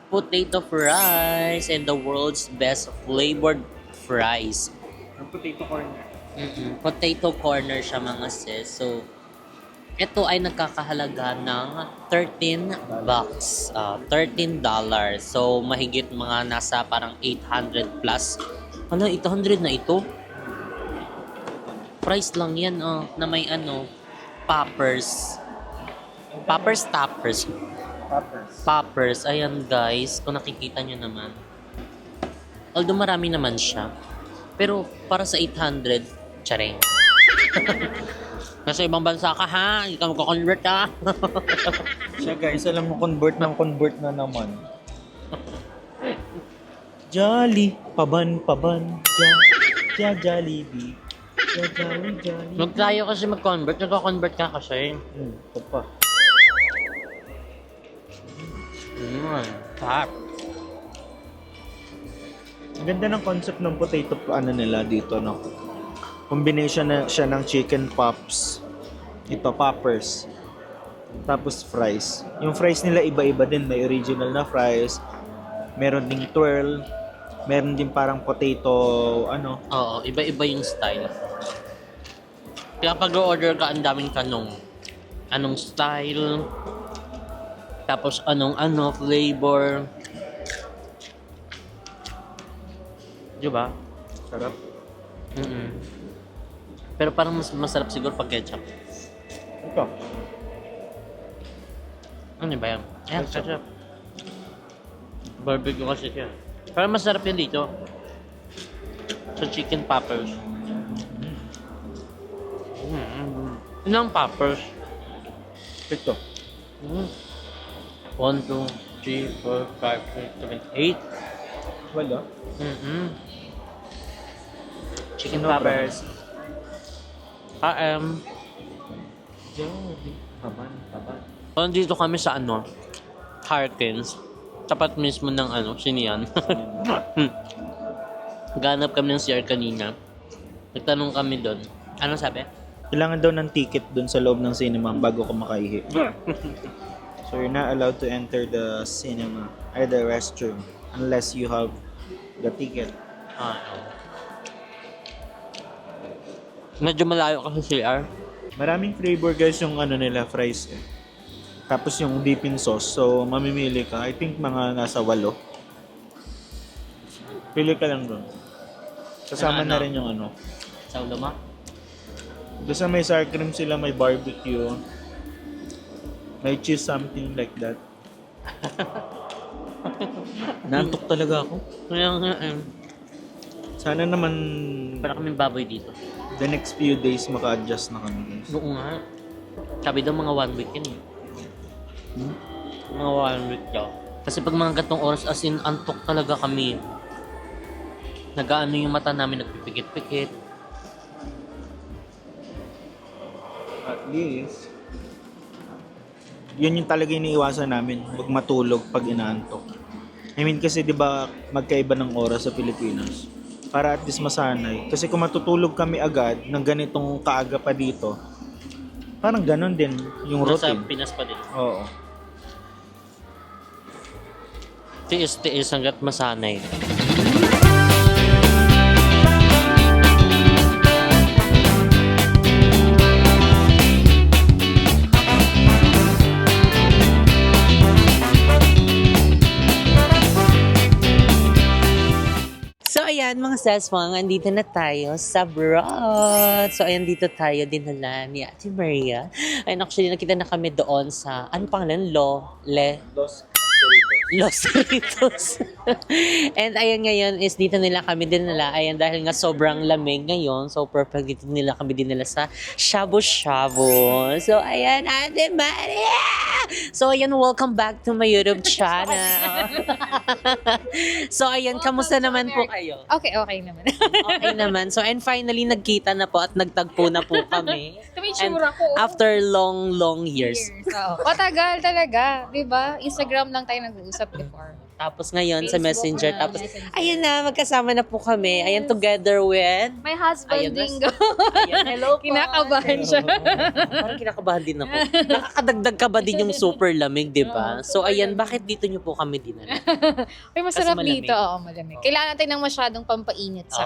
potato fries and the world's best flavored fries. Potato corner. Potato corner siya mga sis. So ito ay nagkakahalaga ng $13. $13. So mahigit mga nasa parang 800 plus. Ano, 800 na ito? Price lang yan, na may poppers. Poppers. Ayan guys, kung nakikita nyo naman. Although marami naman siya. Pero para sa 800, tsareng. Nasa ibang bansa ka ha, hindi ka magkakonvert ha. Siya guys, alam mo, convert na naman. Jolly, paban, Jollibee. Jolly. Huwag tayo kasi mag-convert, nagka-convert ka kasi. Ito pa. Tap. Ang ganda ng concept ng potato nila dito, no? Combination na siya ng chicken pops. Ito, poppers. Tapos fries. Yung fries nila iba-iba din. May original na fries. Meron ding twirl. Meron din parang potato, Oo, iba-iba yung style. Kaya pag order ka, ang daming tanong. Anong style? Tapos anong flavor? Diba? Sarap. Pero parang mas masarap siguro pag ketchup. Ito. Ano ba yan? Ayan, ketchup. Barbecue kasi siya. Pero masarap yun dito. Sa chicken poppers. Ilang poppers? Ito. 1, 2, 3, 4, 5, 6, 7, 8. Wala. Chicken poppers. Jolly. Paban. Dito kami sa Harkins. Tapat mismo ng Sinian. Ganap kami ng CR kanina. Nagtanong kami doon. Ano sabi? Kailangan daw ng ticket doon sa loob ng cinema bago ka makaihi. So you're not allowed to enter the cinema or the restroom unless you have the ticket. Medyo malayo kasi CR. Maraming flavor guys yung nila fries. Tapos yung dipping sauce. So mamimili ka. I think mga nasa 8. Pili ka lang doon. Kasama na rin yung Sa ulo mo? Doon sa may sour cream sila, may barbecue. May cheese, something like that. Nantok talaga ako. Kaya nga Sana naman para kaming baboy dito. the next few days maka-adjust na kami guys. Oo nga. Sabi daw mga 1 week yun eh. Mga 1 week daw. Kasi pag mga gantong oras, as in, antok talaga kami. Nagaano yung mata namin, nagpipikit-pikit. At least, yun yung talaga iniiwasan namin, wag matulog pag inaantok. I mean kasi 'di ba magkaiba ng oras sa Pilipinas. Para at least masanay. Kasi kung matutulog kami agad ng ganitong kaaga pa dito, parang ganon din yung Nasa routine. Pinas pa din. Oo. Tiis-tiis hanggat masanay. So ayan mga seswang, andito na tayo sa Broad. So ayan, dito tayo dinala ni Ate Maria. Ayun, actually nakita na kami doon sa, ano pangalan? Los Cerritos. And ayan ngayon is dito nila kami dinala. Ayan, dahil nga sobrang lamig ngayon. So perfect, dito nila kami dinala sa Shabu Shabu. So ayan, Ate Maria! So ayan, welcome back to my YouTube channel. So ayan, kamusta naman po kayo? Okay naman. Okay naman. So and finally, nagkita na po at nagtagpo na po kami. Kami And tsura ko. after long years. So, matagal talaga. Diba? Instagram lang tayo nag-uusap before. Tapos ngayon sa Facebook Messenger. na, Tapos, Messenger. ayun na, magkasama na po kami. Ayan, together with... My husband, Ayan, Dingo. Ayan, hello po. Kinakabahan siya. Parang kinakabahan din ako. Nakakadagdag ka ba din yung super lamig, di ba? So, ayan, bakit dito nyo po kami dinala? Ay, masarap Kasi malamig. dito. Oo, malamig. Kailangan natin ng masyadong pampainit sa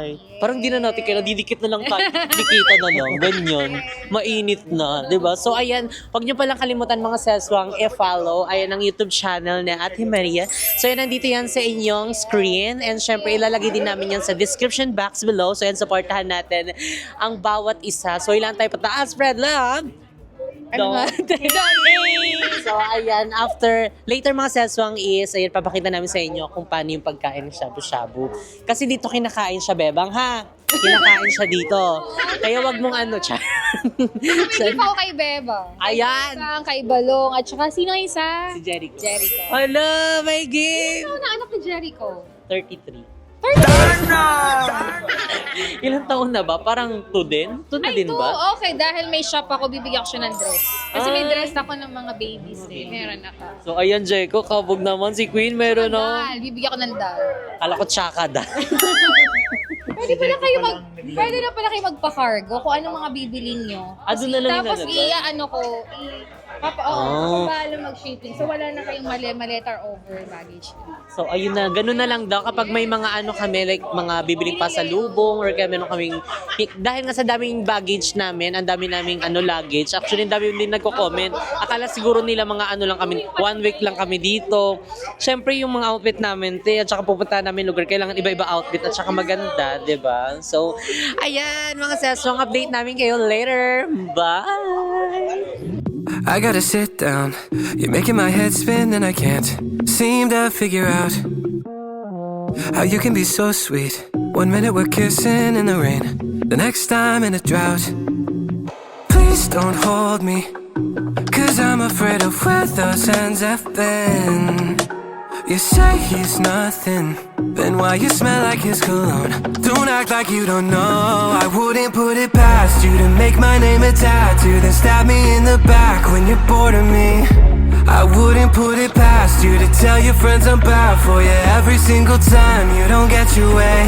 Ay, parang di na natin kailangan, didikit na lang tayo, dikita na lang, ganyan, mainit na, di ba? So ayan, huwag nyo palang kalimutan mga seswang, i-follow, ayan ang YouTube channel ni Ate Maria. So ayan, nandito yan sa inyong screen, and syempre ilalagay din namin yan sa description box below. So ayan, supportahan natin ang bawat isa. So ilan tayo pataas, spread love! Ano nga? So ayan, later mga seswang is, ayan, papakita namin sa inyo kung paano yung pagkain ng shabu-shabu. Kasi dito kinakain siya, bebang ha? Kinakain siya dito. Kaya wag mong ano, char. Hindi pa ako kay Beba. Ayan! Isang kay Balong. At saka sino ang isa? Si Jericho. Jericho. Hello, my game! Ano na anak ni Jericho? 33. Ilang taon na ba? Parang 2 din? 2 na Ay, din ba? okay. Dahil may shop ako, bibigyan ko siya ng dress. Kasi may Ay. dress ako ng mga babies eh. Meron ako. So ayan, Jericho, kabog naman. Si Queen meron no? Dal. Bibigyan ko ng dal. Kala ko tsaka da. Pwede na pala kayo magpa-cargo kung anong mga bibilin nyo. Doon na lang Tapos nilalagay? Papaala mag-shipping. So wala na kayong maleta or over baggage. So ayun na, ganun na lang daw kapag may mga ano kami, like mga bibiling pasalubong or kaya meron kaming, dahil nga sa daming baggage namin, ang dami naming ano luggage, actually ang dami din nagko-comment, akala siguro nila mga ano lang kami, 1 week lang kami dito. Syempre yung mga outfit namin, at saka pupunta namin lugar, kailangan iba-iba outfit at saka maganda, 'di ba? So, ayan mga sesong, update namin kayo later. Bye! I gotta sit down. You're making my head spin and I can't seem to figure out how you can be so sweet. 1 minute we're kissing in the rain, the next time in a drought. Please don't hold me, 'cause I'm afraid of where those hands have been. You say he's nothing, then why you smell like his cologne? Don't act like you don't know. I wouldn't put it past you to make my name a tattoo, then stab me in the back when you're bored of me. I wouldn't put it past you to tell your friends I'm bad for you every single time you don't get your way.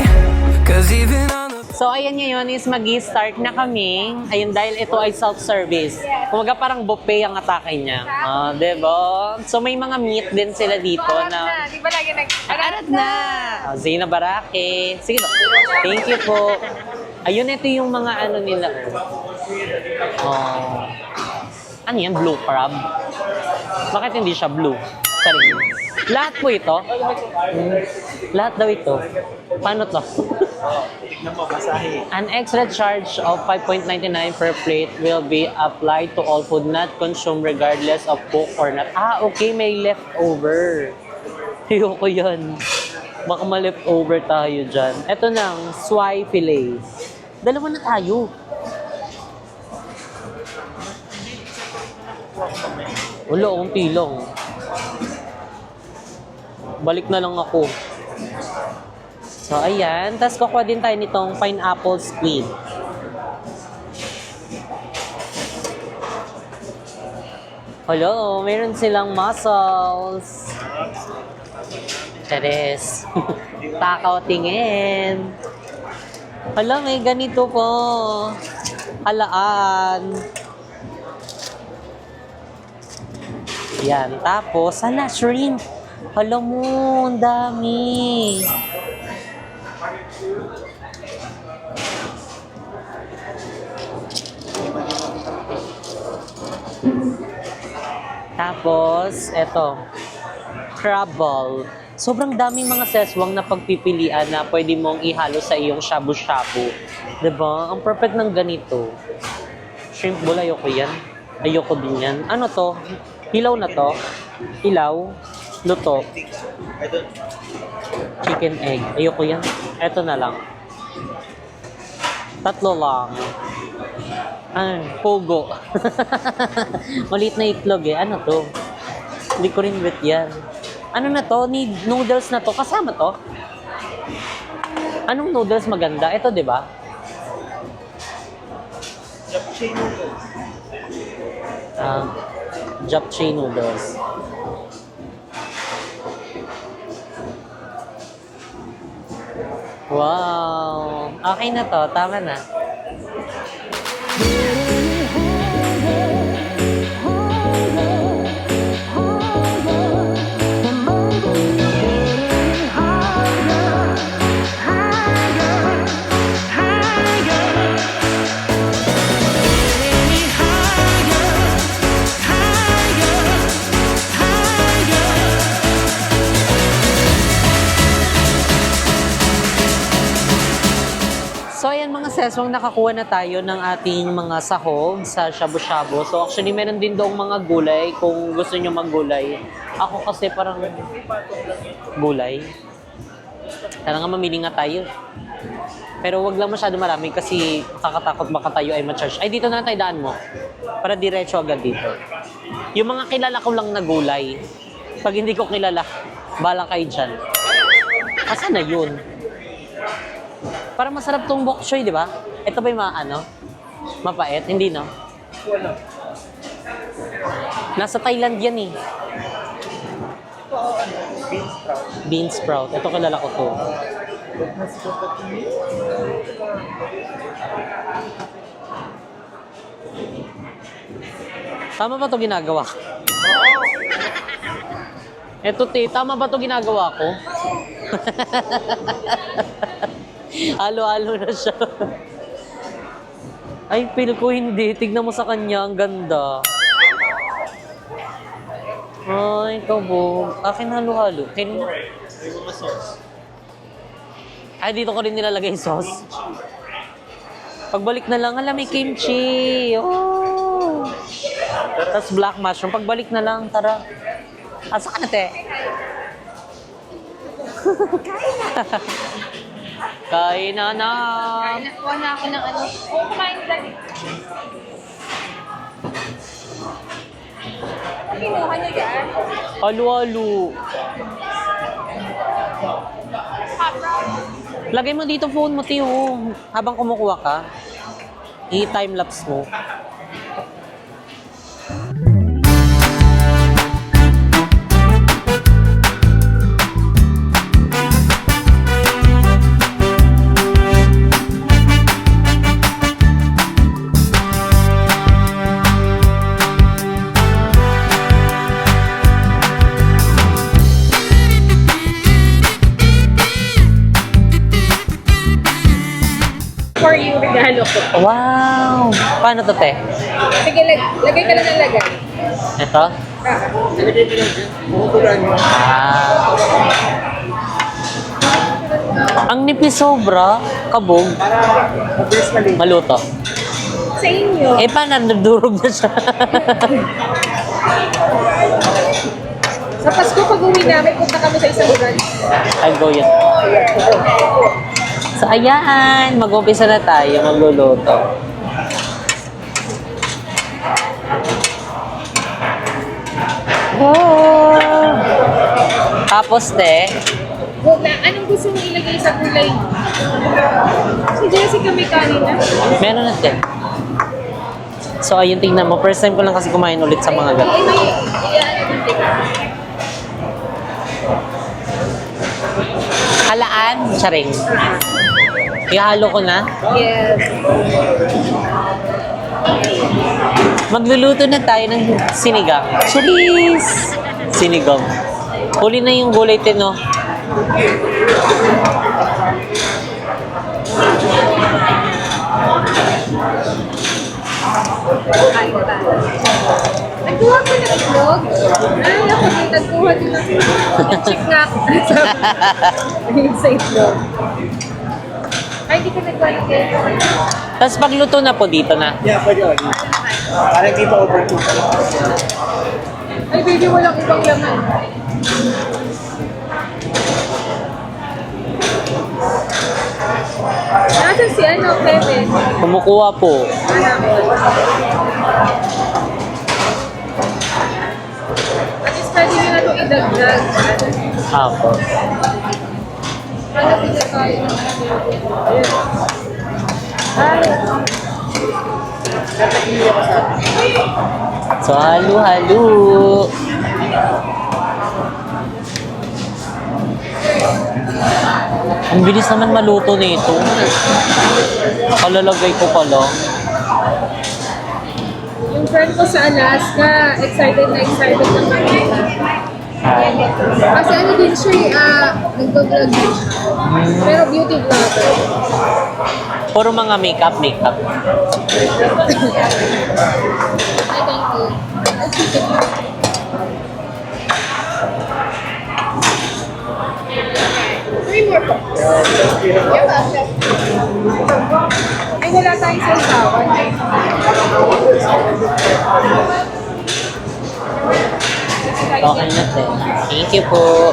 'Cause even on the So, ayan ngayon is mag-start na kami. Ayun, dahil ito ay self-service. Kumaga parang buffet ang atake niya. Diba? So, may mga meat din sila dito na... Di ba lagi Arat na! Zina Barake. Sige po. Thank you po. Ayun, ito yung mga ano nila. Ano yan? Blue crab? Bakit hindi siya blue? Sorry. Lahat po ito? Lahat daw ito. Paano to? An extra charge of 5.99 per plate will be applied to all food not consumed regardless of cook or not. Okay. May leftover. Ayoko yan. Baka ma-leftover tayo dyan. Ito nang swai fillet. Dalawa na tayo. Wala, unti lang. Balik na lang ako. So, ayan. Tapos kukuha din tayo nitong pineapple squid. Hello, meron silang mussels. Charis. Takaw tingin. Hala, may ganito po. Halaan. Yan. Tapos, hala, shrimp. Hala mo, ang dami. Tapos, eto. Crab ball. Sobrang daming mga seswang na pagpipilian na pwede mong ihalo sa iyong shabu-shabu. Diba? Ang perfect ng ganito. Shrimp bowl, ayoko yan. Ayoko din yan. Ano to? Hilaw na to? Hilaw? Luto? Chicken egg. Ayoko yan. Eto na lang. Tatlo lang. Pogo. Maliit na itlog eh. Ano to? Hindi ko rin bet yan. Ano na to? Need noodles na to. Kasama to? Anong noodles maganda? Ito, di ba? Japchae noodles. Japchae noodles. Wow! Okay na to. Tama na. So ayan mga seswang, nakakuha na tayo ng ating mga sahog sa shabu-shabu. So actually meron din doong mga gulay kung gusto nyo maggulay. Ako kasi parang gulay. Kaya nga mamili nga tayo. Pero wag lang masyado marami kasi kakatakot baka tayo ay ma-charge. Ay dito na tayo daan mo. Para diretso agad dito. Yung mga kilala ko lang na gulay. Pag hindi ko kilala, balang kayo dyan. Asan na yun? Parang masarap tong bok choy, di ba? Ito ba yung mapait? Hindi, no? Wala. Nasa Thailand yan eh. Bean sprout. Bean sprout. Ito kilala ko to. Tama ba to ginagawa ko? Eto te, tama ba to ginagawa ko? Halo-halo na siya. Ay, feel ko hindi. Tignan mo sa kanya, ang ganda. Ay, kabog. Akin halo-halo. May mga sauce. Ay, dito ko rin nilalagay yung sauce. Pagbalik na lang, alam, may kimchi. Oh. Tapos black mushroom. Pagbalik na lang, tara. Asa ka na, te? Kain na na. Nakuha na ako ng ano. Oo, kumain dali. Kinuha niyo yan? Halo-halo. Lagay mo dito phone mo, Tiyo. Habang kumukuha ka, i-timelapse mo. For you, regalo ko. Wow! Paano to, te? Sige, lagay ka lang ng lagay. Ito? Ang nipis sobra. Kabog. Maluto. Sa inyo. Eh, paano? Nadurog na siya. Sa Pasko, pag uwi namin, punta kami sa isang brunch. I'll go yun. So, ayan. Mag-umpisa na tayo. Magluluto. Wow! Tapos, te, Anong gusto mong ilagay sa gulay? Si Jessica may kanin na. meron na, te. So, ayun, tingnan mo. First time ko lang kasi kumain ulit sa mga ganito. Halaan, charing. Ihalo ko na. Yes. Magluluto na tayo ng sinigang. Cheese! Sinigang. Huli na yung gulay tino. Nagkuha ko ng itlog. Ay, ako dito. Nagkuha din ng chick nga. Ayun sa itlog. Ay, di ka nagkuha ng cake. Tapos pagluto na po dito na. Parang di pa over to. Ay, baby, walang ibang laman. Nasaan si ano, Kevin? Kumukuha po. At least pwede nyo na itong idagdag. Apo. Ano pila tayo ng Ay, So, halo-halo. Ang bilis naman maluto nito. Kalalagay ko pa lang. yung friend ko sa Alaska, excited na makita. Kasi ano din siya, nagbablog din siya. Pero beauty vlogger. Puro mga makeup. Ay, thank you. Three more po. You're welcome. Ay, wala tayong sausawan. Okay na din. Thank you po.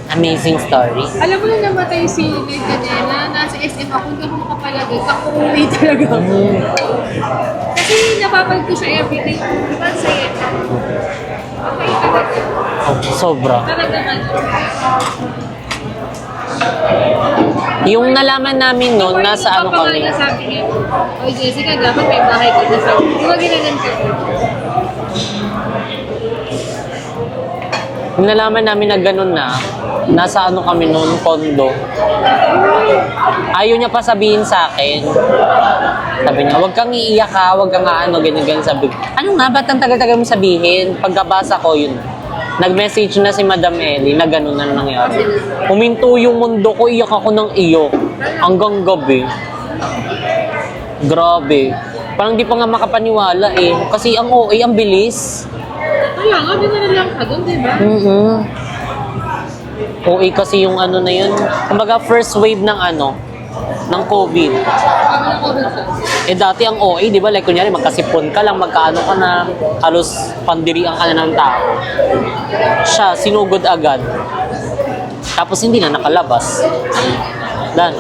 Amazing story. Alam mo na namatay si Ned kanina, nasa SM ako, hindi ako makapalagay, kakuwi talaga ako. Kasi napapag ko siya everyday, di ba saya? Okay talaga. Sobra. Talaga man. Yung nalaman namin noon, nasa ano kami. Sabi niya, oh Jessica, dapat may bahay ka na sa... Di ba ginagan ka? Yung nalaman namin na ganun na, nasa ano kami noon, condo. Ayaw niya pa sabihin sa akin. Sabi niya, huwag kang iiyak ha, huwag kang ano, ganyan-ganyan sabi. Ano nga, ba't ang tagal-tagal mo sabihin? Pagkabasa ko yun, nag-message na si Madam Ellie na gano'n na nangyari. Huminto yung mundo ko, iyak ako ng iyok. Hanggang gabi. Grabe. Parang di pa nga makapaniwala eh. Kasi ang OA, ang bilis. Kaya nga, di na lang ka doon, di ba? OA kasi yung ano na yun. Kumbaga first wave ng ano, ng COVID. Kami na COVID siya. Eh dati ang OA, di ba? Like kunyari, magkasipon ka lang, magkaano ka na, halos pandirian ka na ng tao. Siya, sinugod agad. Tapos hindi na nakalabas. Dan.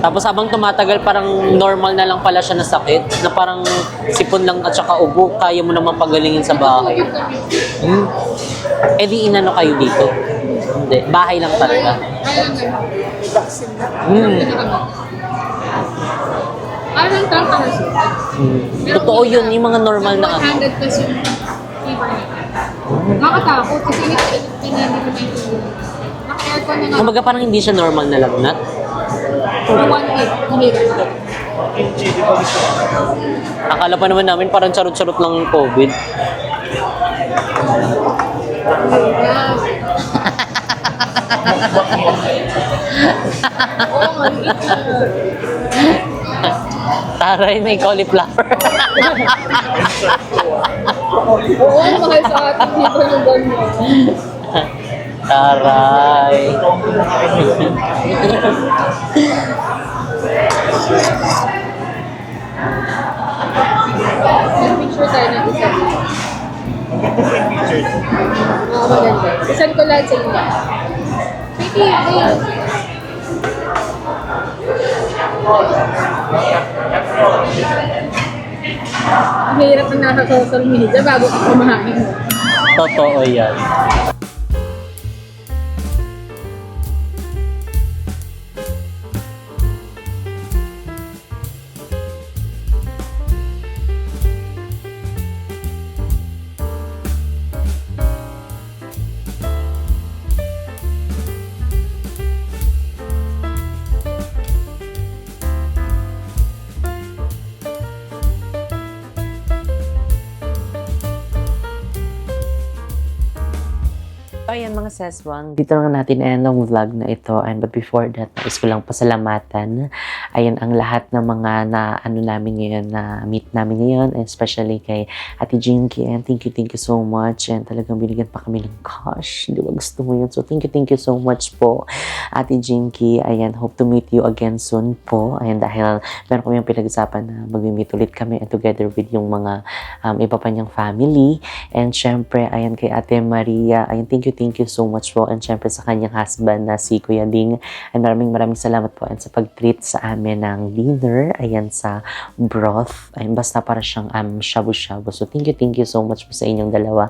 Tapos habang tumatagal, parang normal na lang pala siya na sakit. Na parang sipon lang at saka ubo, kaya mo naman pagalingin sa bahay. Eh di inano kayo dito? Hindi, bahay lang talaga. Kaya nga. Parang tatakas. Totoo yun, yung mga normal na ano. 100 plus yung fever niya. Nakakatakot kasi hindi ko maintindihan. Naka-aircon na nga. Kumbaga parang hindi siya normal na lagnat. For 1 week, mahirap. Akala pa naman namin parang charot-charot lang yung COVID. Taray, may cauliflower. Oo, mahal sa atin dito yung ganyan. Taray. Picture tayo ng isa. Oo, maganda. Isan ko lahat sa inyo. Pretty, wait. ang hirap na nasa social media bago ka kumain. Totoo yan. So, ayan mga seswang, dito na natin end ang vlog na ito. And but before that, nais ko lang pasalamatan. Ayan ang lahat ng mga na ano namin ngayon, na meet namin ngayon, and especially kay Ate Jinky. And thank you so much. And talagang binigyan pa kami ng cash. Di ba gusto mo yun? So thank you so much po, Ate Jinky. Ayan, hope to meet you again soon po. Ayan, dahil meron kami yung pinag-usapan na mag-meet ulit kami and together with yung mga iba pa niyang family. And syempre, ayan kay Ate Maria. Ayan, thank you so much po. And syempre sa kanyang husband na si Kuya Ding. And maraming salamat po and sa pag-treat sa amin ng dinner. Ayan sa broth. Ayan, basta para siyang shabu-shabu. So thank you so much po sa inyong dalawa.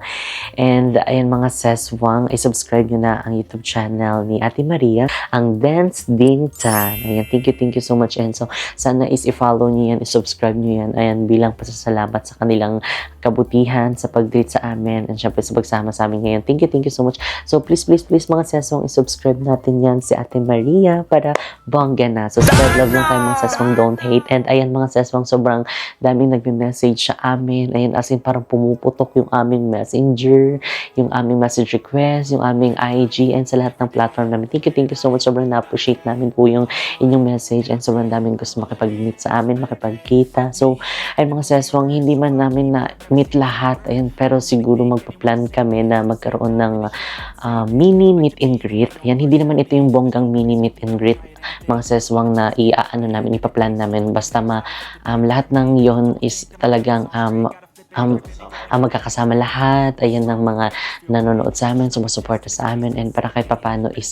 And ayan mga seswang, i-subscribe nyo na ang YouTube channel ni Ate Maria, ang Dance Ding Tan. Ayan, thank you so much. And so sana is i-follow nyo yan, i-subscribe nyo yan. Ayan, bilang pasasalamat sa kanilang kabutihan, sa pag-treat sa amin, and syempre sa pagsama sa amin ngayon. Thank you so much. So please mga sesong, i-subscribe natin yan si Ate Maria para bongga na. So spread love lang tayo mga sesong, don't hate. And ayan mga sesong, sobrang daming nagme-message sa amin. Ayan, as in parang pumuputok yung aming messenger, yung aming message request, yung aming IG, and sa lahat ng platform namin. Thank you so much. Sobrang na-appreciate namin po yung inyong message, and sobrang daming gusto makipag-meet sa amin, makipagkita. So ay mga seswang, hindi man namin na-meet lahat, ayan, pero siguro magpa-plan kami na magkaroon ng mini meet and greet. Ayan, hindi naman ito yung bonggang mini meet and greet, mga seswang, na ipaplan namin. Basta lahat ng yon is talagang magkakasama lahat. Ayan ng mga nanonood sa amin, sumusuporta sa amin, and para kahit papano is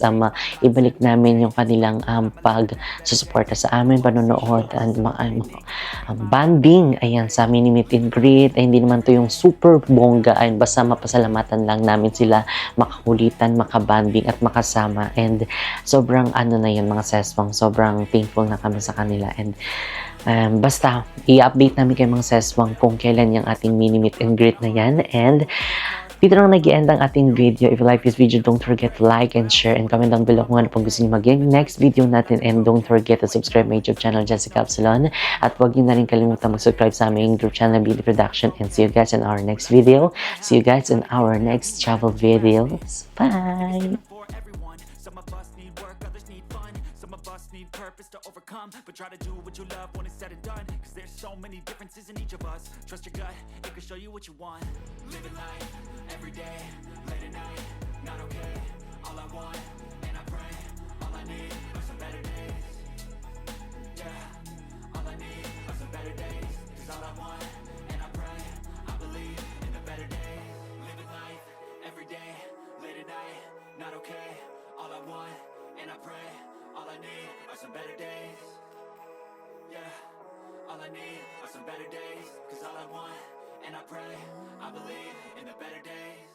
ibalik namin yung kanilang pag-susuporta sa amin, panonood, and banding. Ayan, sa mini meet and greet. Ay, hindi naman to yung super bongga. Ayan, basta mapasalamatan lang namin sila, makakulitan, makabanding, at makasama. And sobrang na yun mga seswang, sobrang thankful na kami sa kanila. And basta, i-update namin kayo mga seswang kung kailan yung ating mini meet and greet na yan. And dito lang nag-i-end ang ating video. If you like this video, don't forget to like and share and comment down below kung ano pang gusto niyo maging next video natin. And don't forget to subscribe my YouTube channel, Jessica Absalon. At huwag niyo na rin kalimutan mag-subscribe sa aming group channel, Beauty Production. And see you guys in our next video. See you guys in our next travel videos. Bye! Purpose to overcome, but try to do what you love when it's said and done, cause there's so many differences in each of us. Trust your gut, it can show you what you want. Living life, every day, late at night, not okay. All I want, and I pray, all I need are some better days. Yeah, all I need are some better days. Cause all I want, and I pray, I believe in the better days. Living life, every day, late at night, not okay. All I want, and I pray, all I need are some better days. Yeah, all I need are some better days. Cause all I want, and I pray, I believe in the better days.